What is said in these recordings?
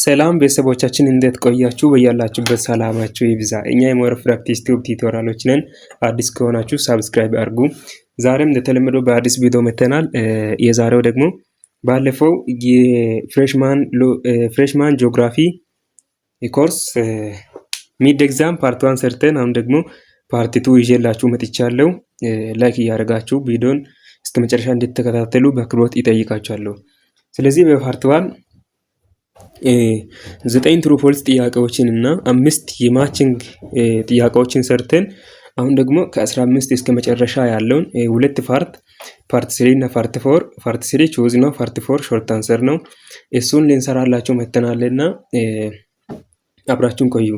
ሰላም ቤተሰቦቻችን እንዴት ቆያችሁ? በያላችሁበት ሰላማችሁ ይብዛ። እኛ የሞር ፕራክቲስ ቲዩብ ቲዩቶሪያሎች ነን። አዲስ ከሆናችሁ ሳብስክራይብ አድርጉ። ዛሬም እንደተለመደው በአዲስ ቪዲዮ መተናል። የዛሬው ደግሞ ባለፈው የፍሬሽማን ጂኦግራፊ ኮርስ ሚድ ኤግዛም ፓርት 1 ሰርተን አሁን ደግሞ ፓርት 2 ይዤላችሁ መጥቻለሁ። ላይክ እያደረጋችሁ ቪዲዮን እስከ መጨረሻ እንድትከታተሉ በአክብሮት ይጠይቃችኋለሁ። ስለዚህ በፓርት 1 9 ትሩ ፎልስ ጥያቄዎችን እና 5 የማቺንግ ጥያቄዎችን ሰርተን አሁን ደግሞ ከ15 እስከ መጨረሻ ያለውን ሁለት ፓርት 3 እና ፓርት 3 ቾዝ ነው፣ ፓርት 4 ሾርት አንሰር ነው። እሱን ልንሰራላችሁ መተናልና አብራችሁን ቆዩ።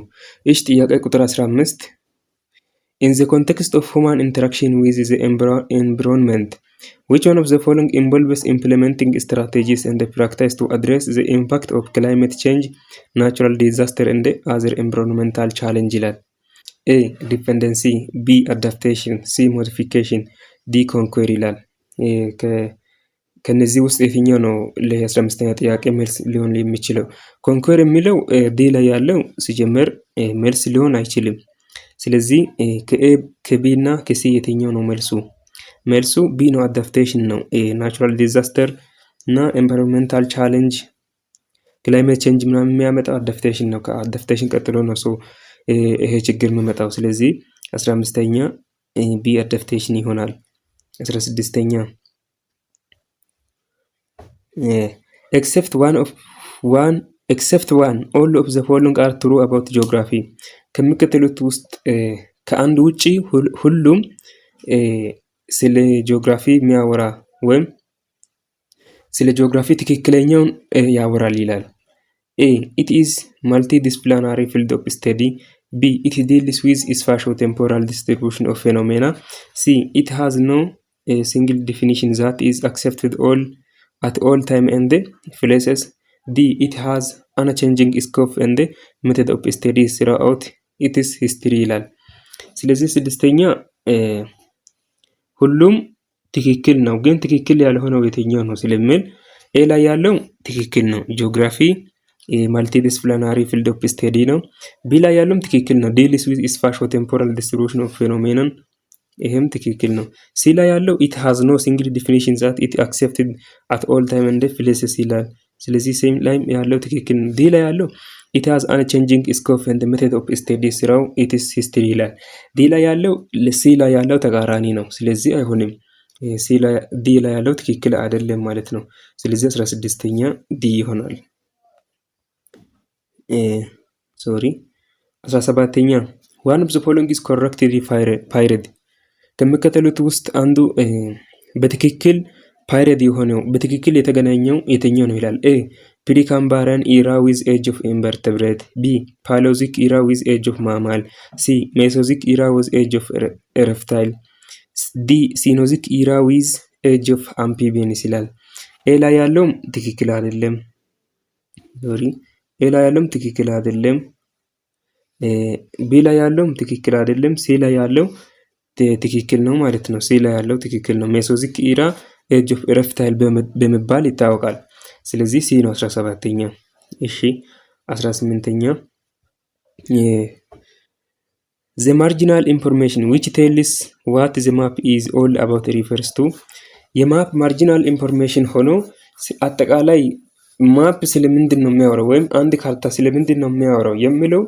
እሺ ጥያቄ ቁጥር 15 In the context of human interaction with the environment, which one of the following involves implementing strategies and practice to address the impact of climate change, natural disaster, and other environmental challenges? A. Dependency, B. Adaptation, C. Modification, D. Conquer ይላል። ከነዚህ ውስጥ የትኛው ነው ለ15ኛ ጥያቄ መልስ ሊሆን የሚችለው? ኮንኩዌር የሚለው ዲ ላይ ያለው ሲጀመር መልስ ሊሆን አይችልም። ስለዚህ ከቢ እና ከሲ የትኛው ነው መልሱ? መልሱ ቢ ነው፣ አዳፕቴሽን ነው። ናቹራል ዲዛስተር እና ኤንቫይሮንመንታል ቻሌንጅ ክላይሜት ቼንጅ ምናምን የሚያመጣው አዳፕቴሽን ነው። ከአዳፕቴሽን ቀጥሎ ነው ይሄ ችግር የሚመጣው። ስለዚህ 15ኛ ቢ አዳፕቴሽን ይሆናል። 16ኛ except one all of the following are true about geography ከሚከተሉት ውስጥ ከአንድ ውጪ ሁሉም ስለ ጂኦግራፊ የሚያወራ ወይም ስለ ጂኦግራፊ ትክክለኛውን ያወራል ይላል። A. It is multidisciplinary field of study. B. It deals with spatio-temporal distribution of phenomena. C. It has no single definition that is accepted at all time and places. D. It has unchanging scope and method of study throughout its history ይላል። ስለዚህ ስድስተኛ ሁሉም ትክክል ነው፣ ግን ትክክል ያልሆነው የትኛው ነው ስለሚል ኤ ላይ ያለው ትክክል ነው፣ ጂኦግራፊ ማልቲዲስፕሊናሪ ፊልድ ኦፍ ስተዲ ነው። ቢ ላይ ያለውም ትክክል ነው፣ ዲልስ ዊዝ ስፓሾ ቴምፖራል ዲስትሪቢዩሽን ኦፍ ፌኖሜናን፣ ይሄም ትክክል ነው። ሲ ላይ ያለው ኢት ሃዝ ኖ ሲንግል ዲፊኒሽን ዛት ኢት አክሴፕትድ አት ኦል ታይም ኤንድ ፕሌስስ ይላል። ስለዚህ ሲ ላይ ያለው ትክክል ነው። ዲ ላይ ያለው ኢት ሃዝ አንቼንጂንግ ስኮፕ ኤንድ ሜተድ ኦፍ ስተዲ ስራው ኢትስ ሂስትሪ ይላል። ዲ ላይ ያለው ሲ ላይ ያለው ተቃራኒ ነው። ስለዚህ አይሆንም። ዲ ላይ ያለው ትክክል አይደለም ማለት ነው። ስለዚህ 16ኛ ዲ ይሆናል። 17ኛ one of the following is correctly paired ከሚከተሉት ውስጥ አንዱ በትክክል ፓይሬድ የሆነው በትክክል የተገናኘው የትኛው ነው ይላል። ኤ ፕሪካምባሪያን ኢራ ዊዝ ኤጅ ኦፍ ኢንቨርተብሬት፣ ቢ ፓሎዚክ ኢራ ዊዝ ኤጅ ኦፍ ማማል፣ ሲ ሜሶዚክ ኢራ ዊዝ ኤጅ ኦፍ ሬፕታይል፣ ዲ ሲኖዚክ ኢራ ዊዝ ኤጅ ኦፍ አምፊቢየንስ ይላል። ኤ ላይ ያለውም ትክክል አይደለም። ኤ ላይ ያለውም ትክክል አይደለም። ቢ ላይ ያለውም ትክክል አይደለም። ሲ ላይ ያለው ትክክል ነው ማለት ነው። ሲ ላይ ያለው ትክክል ነው። ሜሶዚክ ኢራ ኤጅ ኦፍ ሬፕታይል በመባል ይታወቃል። ስለዚህ ሲ ነው 17ኛ። እሺ 18ኛ the marginal information which tells what the map is all about refers to የማፕ ማርጂናል ኢንፎርሜሽን ሆኖ አጠቃላይ ማፕ ስለምንድን ነው የሚያወራው ወይም አንድ ካርታ ስለምንድን ነው የሚያወራው የሚለው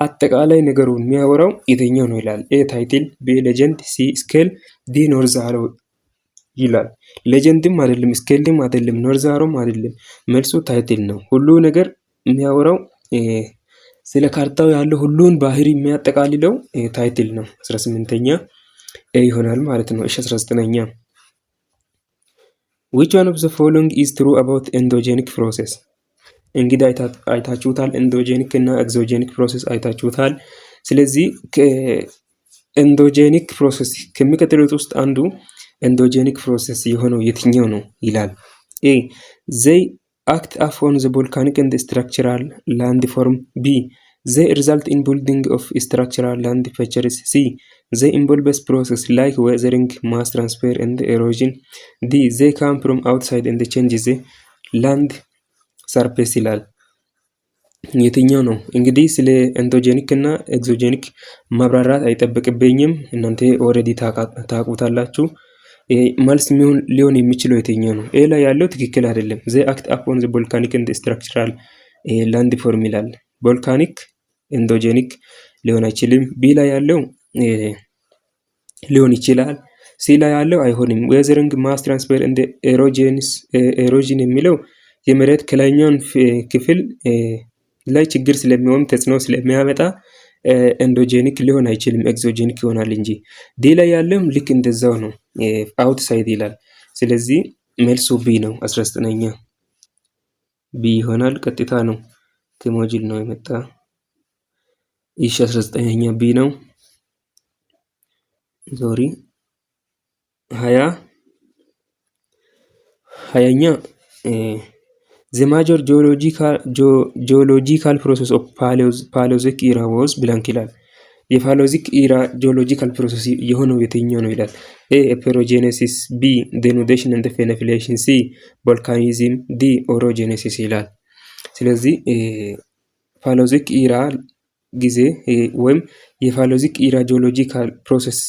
አጠቃላይ ነገሩን የሚያወራው የትኛው ነው ይላል። ኤ ታይትል፣ ቢ ሌጀንድ፣ ሲ ስኬል፣ ዲ ኖርዝ አሮ ይላል። ሌጀንድም አይደለም፣ ስኬልም አይደለም፣ ኖርዝ አሮም አይደለም። መልሱ ታይትል ነው። ሁሉ ነገር የሚያወራው ስለ ካርታው ያለው ሁሉን ባህሪ የሚያጠቃልለው ታይትል ነው። 18ኛ ኤ ይሆናል ማለት ነው። እሺ 19ኛ which one of the following is true about endogenic process? እንግዲህ አይታችሁታል። ኤንዶጄኒክ እና ኤግዞጄኒክ ፕሮሰስ አይታችሁታል። ስለዚህ ከኤንዶጄኒክ ፕሮሰስ ከሚከተሉት ውስጥ አንዱ ኤንዶጄኒክ ፕሮሰስ የሆነው የትኛው ነው ይላል። ኤ they act upon the volcanic and structural landform. B they result in building of structural land features. C they involve process like weathering, mass transfer and erosion. D they come from outside and change the land ሰርፌስ ይላል። የትኛው ነው? እንግዲህ ስለ ኤንዶጀኒክ እና ኤግዞጀኒክ ማብራራት አይጠበቅብኝም። እናንተ ኦልሬዲ ታውቁታላችሁ። መልስ ሊሆን የሚችለው የትኛው ነው? ኤ ላይ ያለው ትክክል አይደለም። ዘ አክት አፖን ዘ ቮልካኒክ ኤንድ ስትራክቸራል ላንድ ፎርም ይላል። ቮልካኒክ ኤንዶጀኒክ ሊሆን አይችልም። ቢ ላይ ያለው ሊሆን ይችላል። ሲ ላይ ያለው አይሆንም። ዌዘሪንግ ማስ ትራንስፈር እንደ ኤሮዥን የሚለው የመሬት ከላይኛውን ክፍል ላይ ችግር ስለሚሆን ተጽዕኖ ስለሚያመጣ ኤንዶጀኒክ ሊሆን አይችልም፣ ኤግዞጀኒክ ይሆናል እንጂ። ዲ ላይ ያለው ልክ እንደዛው ነው፣ አውትሳይድ ይላል። ስለዚህ መልሱ ቢ ነው። 19ኛ ቢ ይሆናል። ቀጥታ ነው፣ ከሞጁል ነው የመጣ። እሺ 19ኛ ቢ ነው። ሶሪ 20ኛ the major geological process of Paleozoic era was blank ይላል። የፓሊዮዚክ ኢራ ጂኦሎጂካል ፕሮሰስ የሆነው የትኛው ነው ይላል። ኤ ፔሮጄኔሲስ፣ ቢ ዴኑዴሽን ኤንድ ፌኔፊሌሽን፣ ሲ ቮልካኒዝም፣ ዲ ኦሮጄኔሲስ ይላል። ስለዚህ ፓሊዮዚክ ኢራ ጊዜ ወይም የፓሊዮዚክ ኢራ ጂኦሎጂካል ፕሮሰስ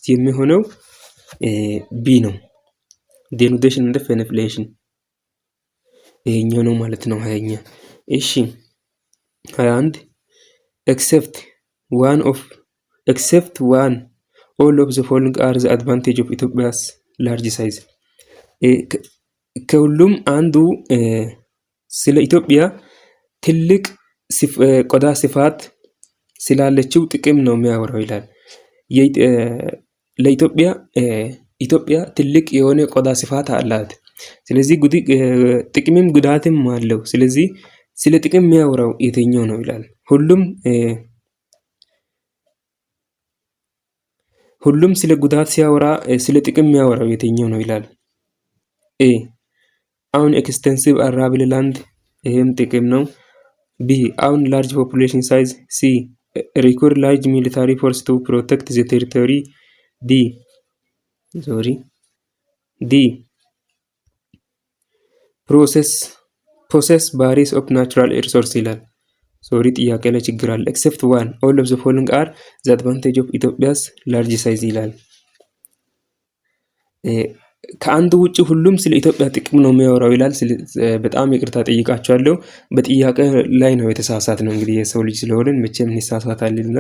የሚሆነው ቢ ነው። ዴኑዴሽን ኤንድ ፌኔፊሌሽን ይሄኛው ነው ማለት ነው። 20ኛ እሺ 21 except one all of the following are the advantage of Ethiopia's large size ከሁሉም አንዱ ስለ ኢትዮጵያ ትልቅ ቆዳ ስፋት ስላለችው ጥቅም ነው የሚያወራው ይላል። ኢትዮጵያ ትልቅ የሆነ ቆዳ ስፋት አላት። ስለዚህ ጥቅምም ጉዳትም አለው። ስለዚህ ስለ ጥቅም የሚያወራው የትኛው ነው ይላል። ሁሉም ስለ ጉዳት ሲያወራ ስለ ጥቅም የሚያወራው የትኛው ነው ይላል። ኤ አሁን ኤክስቴንሲቭ አራብል ላንድ፣ ይሄም ጥቅም ነው። ቢ አሁን ላርጅ ፖፑሌሽን ሳይዝ። ሲ ሪኩር ላርጅ ሚሊታሪ ፎርስ ቱ ፕሮቴክት ዘ ቴሪቶሪ። ዲ ፕሮሰስ ባሪስ ኦፍ ናቹራል ሪሶርስ ይላል። ሶሪ ጥያቄ ላይ ችግር አለ። ኤክሰፕት ዋን ኦል ኦፍ ዘ ፎሎዊንግ አር ዘ አድቫንቴጅ ኦፍ ኢትዮጵያስ ላርጅ ሳይዝ ይላል። ከአንዱ ውጭ ሁሉም ስለ ኢትዮጵያ ጥቅም ነው የሚያወራው ይላል። በጣም ይቅርታ ጠይቃቸዋለሁ። በጥያቄ ላይ ነው የተሳሳት ነው። እንግዲህ የሰው ልጅ ስለሆነን መቼም እንሳሳታልና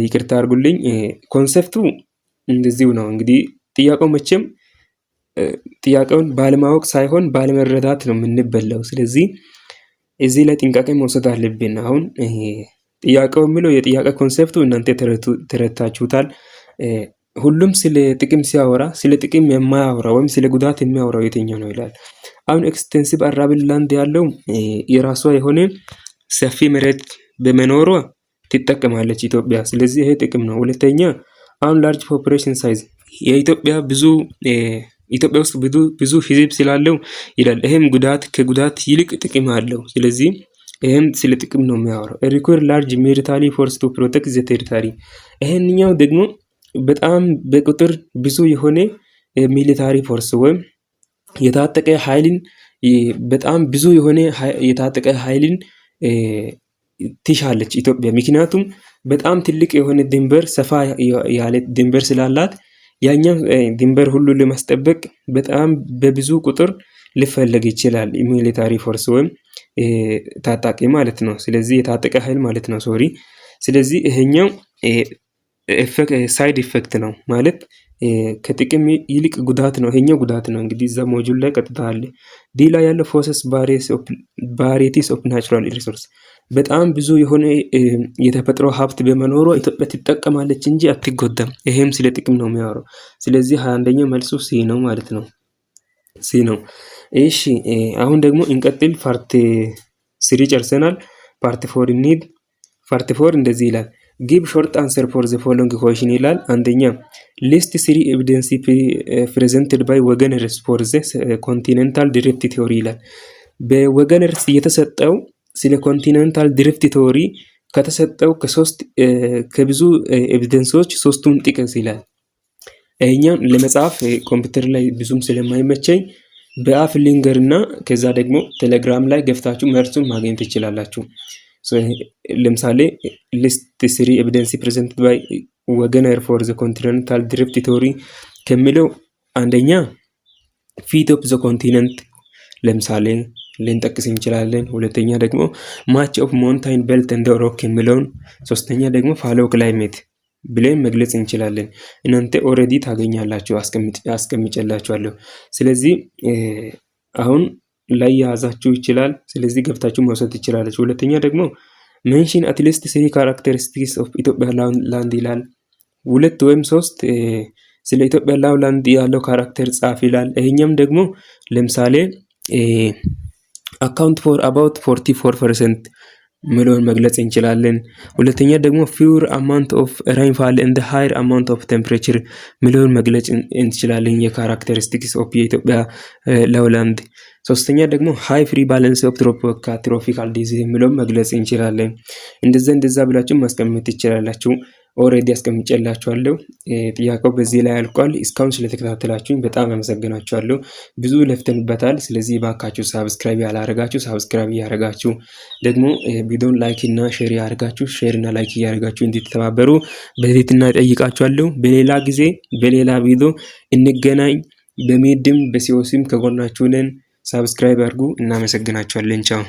ይቅርታ አድርጉልኝ። ኮንሰፕቱ እንደዚሁ ነው። እንግዲህ ጥያቄው መቼም ጥያቄውን ባለማወቅ ሳይሆን ባለመረዳት ነው የምንበላው። ስለዚህ እዚህ ላይ ጥንቃቄ መውሰድ አለብን። አሁን ጥያቄው የሚለው የጥያቄ ኮንሰፕቱ እናንተ ተረድታችሁታል። ሁሉም ስለ ጥቅም ሲያወራ ስለ ጥቅም የማያወራ ወይም ስለ ጉዳት የሚያወራው የትኛው ነው ይላል። አሁን ኤክስቴንሲቭ አራብል ላንድ ያለው የራሷ የሆነ ሰፊ መሬት በመኖሯ ትጠቀማለች ኢትዮጵያ። ስለዚህ ይሄ ጥቅም ነው። ሁለተኛ አሁን ላርጅ ፖፑሌሽን ሳይዝ ኢትዮጵያ ውስጥ ብዙ ህዝብ ስላለው ይላል። ይሄም ከጉዳት ይልቅ ጥቅም አለው። ስለዚህ ይሄም ስለ ጥቅም ነው የሚያወራው። ሪኩር ላርጅ ሚሊታሪ ፎርስ ቱ ፕሮቴክት ዘ ቴሪቶሪ። ይሄንኛው ደግሞ በጣም በቁጥር ብዙ የሆነ ሚሊታሪ ፎርስ ወይም የታጠቀ ኃይልን በጣም ብዙ የሆነ የታጠቀ ኃይልን ትሻለች ኢትዮጵያ። ምክንያቱም በጣም ትልቅ የሆነ ድንበር፣ ሰፋ ያለ ድንበር ስላላት ያኛው ድንበር ሁሉ ለማስጠበቅ በጣም በብዙ ቁጥር ሊፈለግ ይችላል ሚሊታሪ ፎርስ ወይም ታጣቂ ማለት ነው። ስለዚህ የታጠቀ ኃይል ማለት ነው። ሶሪ። ስለዚህ ይሄኛው ሳይድ ኢፌክት ነው ማለት ከጥቅም ይልቅ ጉዳት ነው። ይሄኛው ጉዳት ነው። እንግዲህ እዛ ሞጁል ላይ ቀጥታ አለ። ዲ ላይ ያለው ፕሮሰስ ቫሪቲስ ኦፍ ናቹራል ሪሶርስ በጣም ብዙ የሆነ የተፈጥሮ ሀብት በመኖሯ ኢትዮጵያ ትጠቀማለች እንጂ አትጎዳም። ይሄም ስለ ጥቅም ነው የሚያወራው። ስለዚህ 21ኛው መልሱ ሲ ነው ማለት ነው። ሲ ነው። እሺ አሁን ደግሞ እንቀጥል። ፓርት 3 ጨርሰናል። ፓርት 4 እንሂድ። ፓርት 4 እንደዚህ ይላል። ጊቭ ሾርት አንሰር ፎር ዘ ፎሎዊንግ ኩዌሽን ይላል። አንደኛ ሊስት 3 ኤቪደንስ ፕሬዘንትድ ባይ ወገነርስ ፎር ዘ ኮንቲኔንታል ድሪፍት ቲዮሪ ይላል። በወገነርስ የተሰጠው ስለ ኮንቲኔንታል ድሪፍት ቲዮሪ ከተሰጠው ከብዙ ኤቪደንሶች ሶስቱን ጥቀስ ይላል። ይሄኛው ለመጻፍ ኮምፒውተር ላይ ብዙም ስለማይመቸኝ በአፍ ሊንገርና ከዛ ደግሞ ቴሌግራም ላይ ገብታችሁ መልሱን ማግኘት ትችላላችሁ። ለምሳሌ ሊስት 3 ኤቪደንስ ፕሬዘንትድ ባይ ወገነር ፎር ዘ ኮንቲኔንታል ድሪፍት ቲዮሪ ከሚለው አንደኛ ፊት ኦፍ ዘ ኮንቲኔንት ለምሳሌ ልንጠቅስ እንችላለን። ሁለተኛ ደግሞ ማች ኦፍ ሞንታይን ቤልት ኤንድ ሮክ የሚለውን፣ ሶስተኛ ደግሞ ፋሎ ክላይሜት ብለን መግለጽ እንችላለን። እናንተ ኦልሬዲ ታገኛላችሁ፣ አስቀምጬላችኋለሁ። ስለዚህ አሁን ላይ ያዛችሁ ይችላል። ስለዚህ ገብታችሁ መውሰድ ትችላላችሁ። ሁለተኛ ደግሞ ሜንሽን አትሊስት 3 ካራክተሪስቲክስ ኦፍ ኢትዮጵያ ላንድ ይላል። 2 ወይም 3 ስለ ኢትዮጵያ ላንድ ያለው ካራክተር ጻፍ ይላል። ይሄኛም ደግሞ ለምሳሌ አካውንት ፎር አባውት 44% ሚሊዮን መግለጽ እንችላለን። ሁለተኛ ደግሞ ፊውር አማውንት ኦፍ ሬንፋል ኤንድ ሃየር አማውንት ኦፍ ቴምፕሬቸር ሚሊዮን መግለጽ እንችላለን የካራክተሪስቲክስ ኦፍ የኢትዮጵያ ላውላንድ። ሶስተኛ ደግሞ ሃይ ፍሪ ባላንስ ኦፍ ትሮፒካል ዲዚዝ ሚሊዮን መግለጽ እንችላለን። እንደዛ ብላችሁ ማስቀመጥ ትችላላችሁ። ኦልሬዲ አስቀምጬላችኋለሁ። ጥያቄው በዚህ ላይ አልቋል። እስካሁን ስለተከታተላችሁኝ በጣም አመሰግናችኋለሁ። ብዙ ለፍተንበታል። ስለዚህ ባካችሁ ሳብስክራይብ ያላረጋችሁ ሳብስክራይብ ያረጋችሁ፣ ደግሞ ቪዲዮን ላይክ እና ሼር ያረጋችሁ ሼር እና ላይክ ያረጋችሁ እንድትተባበሩ በትህትና እጠይቃችኋለሁ። በሌላ ጊዜ በሌላ ቪዲዮ እንገናኝ። በሚድም በሲኦሲም ከጎናችሁ ነን። ሳብስክራይብ አድርጉ። እናመሰግናችኋለን። ቻው